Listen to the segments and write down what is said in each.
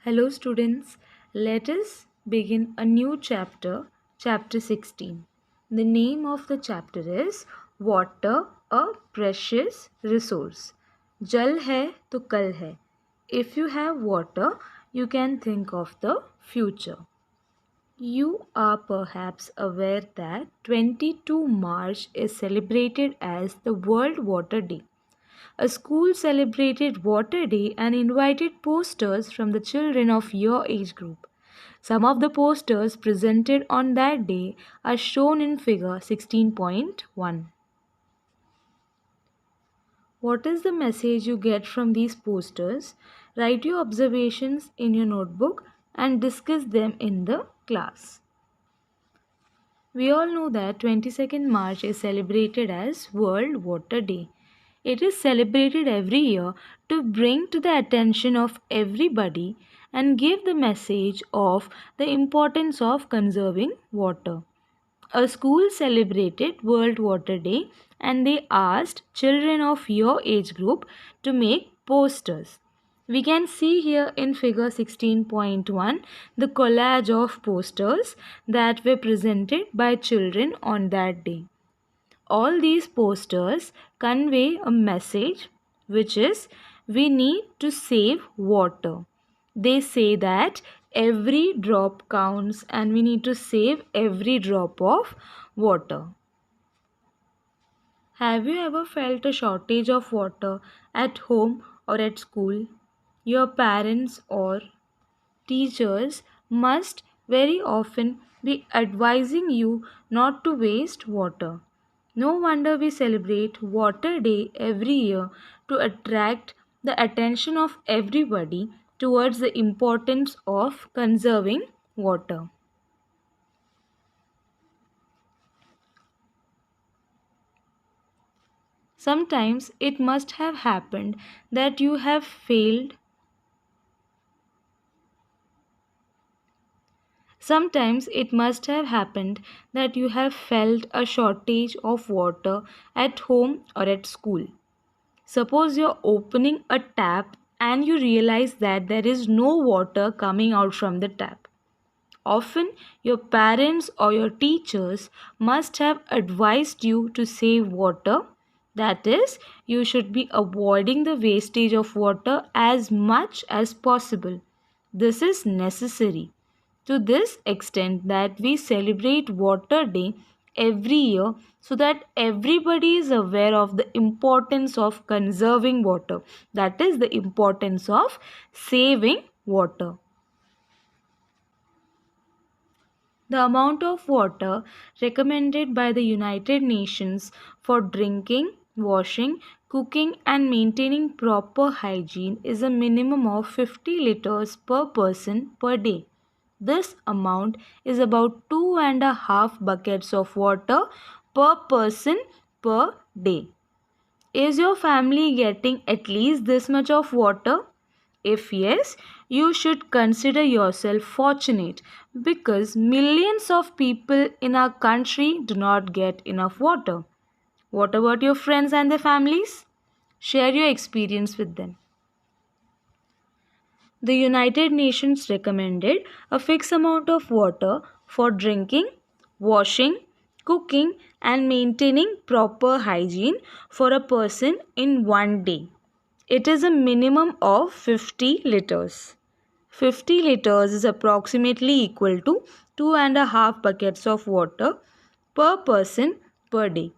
Hello, students. Let us begin a new chapter, chapter 16. The name of the chapter is Water, a Precious Resource. Jal hai to kal hai. If you have water, you can think of the future. You are perhaps aware that 22 March is celebrated as the World Water Day. A school celebrated Water Day and invited posters from the children of your age group. Some of the posters presented on that day are shown in figure 16.1. What is the message you get from these posters? Write your observations in your notebook and discuss them in the class. We all know that 22nd March is celebrated as World Water Day. It is celebrated every year to bring to the attention of everybody and give the message of the importance of conserving water. A school celebrated World Water Day and they asked children of your age group to make posters. We can see here in figure 16.1 the collage of posters that were presented by children on that day. All these posters convey a message which is we need to save water. They say that every drop counts and we need to save every drop of water. Have you ever felt a shortage of water at home or at school? Your parents or teachers must very often be advising you not to waste water. No wonder we celebrate Water Day every year to attract the attention of everybody towards the importance of conserving water. Sometimes it must have happened that you have failed. Sometimes it must have happened that you have felt a shortage of water at home or at school. Suppose you're opening a tap and you realize that there is no water coming out from the tap. Often, your parents or your teachers must have advised you to save water. That is, you should be avoiding the wastage of water as much as possible. This is necessary to this extent that we celebrate Water Day every year so that everybody is aware of the importance of conserving water. That is the importance of saving water. The amount of water recommended by the United Nations for drinking, washing, cooking and maintaining proper hygiene is a minimum of 50 liters per person per day. This amount is about 2.5 buckets of water per person per day. Is your family getting at least this much of water? If yes, you should consider yourself fortunate because millions of people in our country do not get enough water. What about your friends and their families? Share your experience with them. The United Nations recommended a fixed amount of water for drinking, washing, cooking, and maintaining proper hygiene for a person in one day. It is a minimum of 50 liters. 50 liters is approximately equal to 2.5 buckets of water per person per day.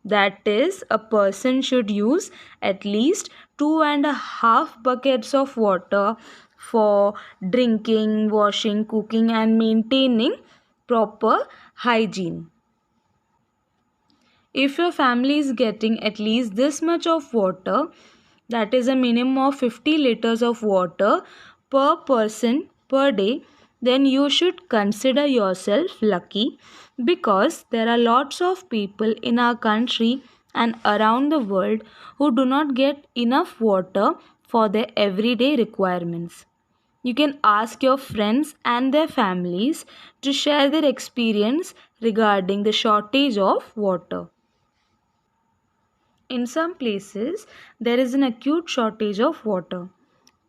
That is, a person should use at least 2.5 buckets of water for drinking, washing, cooking, and maintaining proper hygiene. If your family is getting at least this much of water, that is a minimum of 50 liters of water per person per day, then you should consider yourself lucky because there are lots of people in our country and around the world who do not get enough water for their everyday requirements. You can ask your friends and their families to share their experience regarding the shortage of water. In some places, there is an acute shortage of water.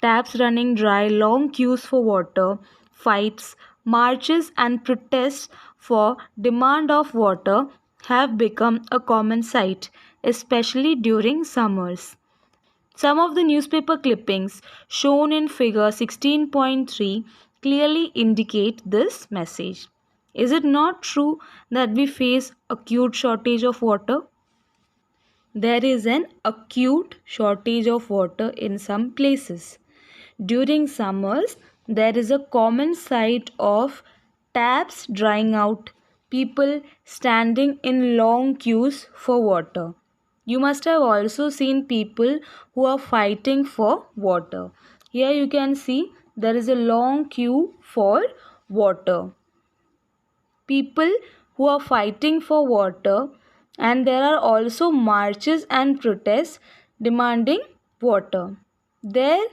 taps running dry, long queues for water, fights, marches, and protests for demand of water have become a common sight, especially during summers. Some of the newspaper clippings shown in figure 16.3 clearly indicate this message. Is it not true that we face acute shortage of water? There is an acute shortage of water in some places. During summers, there is a common sight of taps drying out, people standing in long queues for water. You must have also seen people who are fighting for water. Here you can see there is a long queue for water. People who are fighting for water, and there are also marches and protests demanding water. There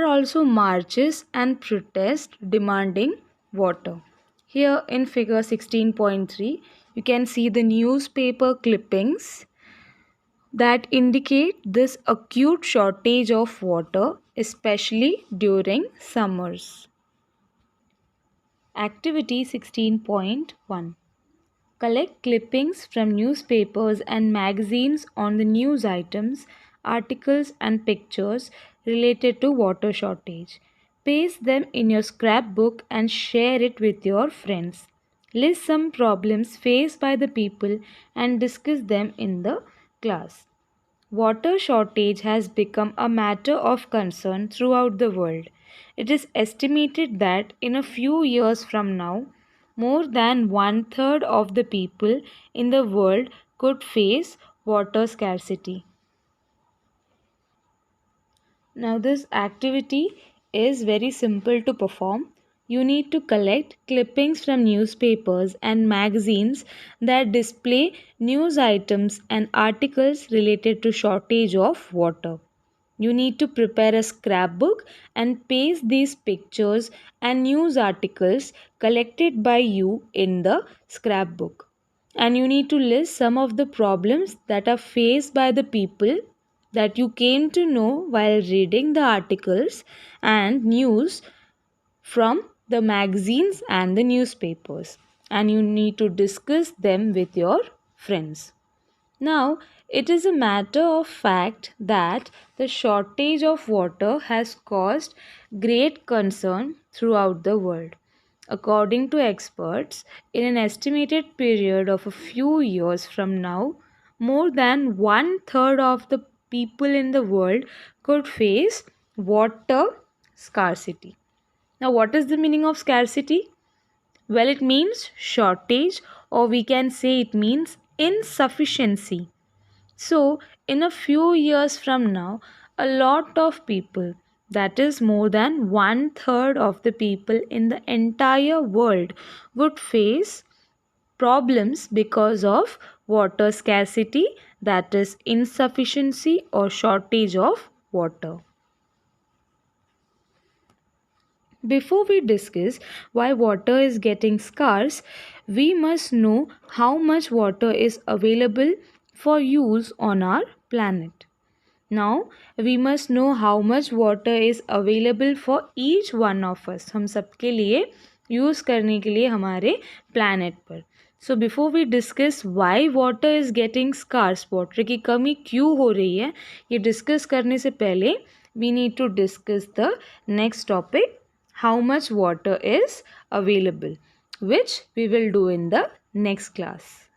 are also marches and protests demanding water. Here in figure 16.3, you can see the newspaper clippings that indicate this acute shortage of water, especially during summers. Activity 16.1. Collect clippings from newspapers and magazines on the news items, articles, and pictures related to water shortage. Paste them in your scrapbook and share it with your friends. List some problems faced by the people and discuss them in the class. Water shortage has become a matter of concern throughout the world. It is estimated that in a few years from now, more than one third of the people in the world could face water scarcity. Now, this activity is very simple to perform. You need to collect clippings from newspapers and magazines that display news items and articles related to shortage of water. You need to prepare a scrapbook and paste these pictures and news articles collected by you in the scrapbook. And you need to list some of the problems that are faced by the people that you came to know while reading the articles and news from the magazines and the newspapers. And you need to discuss them with your friends. Now, it is a matter of fact that the shortage of water has caused great concern throughout the world. According to experts, in an estimated period of a few years from now, more than one third of the people in the world could face water scarcity. Now, what is the meaning of scarcity? Well, it means shortage, or we can say it means insufficiency. So, in a few years from now, a lot of people, that is more than one third of the people in the entire world, would face problems because of water scarcity, that is insufficiency or shortage of water. Before we discuss why water is getting scarce, we must know how much water is available for use on our planet. Now, we must know how much water is available for each one of us. हम सबके लिए use करने के लिए हमारे planet पर. So before we discuss why water is getting scarce, water की कमी क्यों हो रही है, ये discuss करने से पहले we need to discuss the next topic, how much water is available, which we will do in the next class.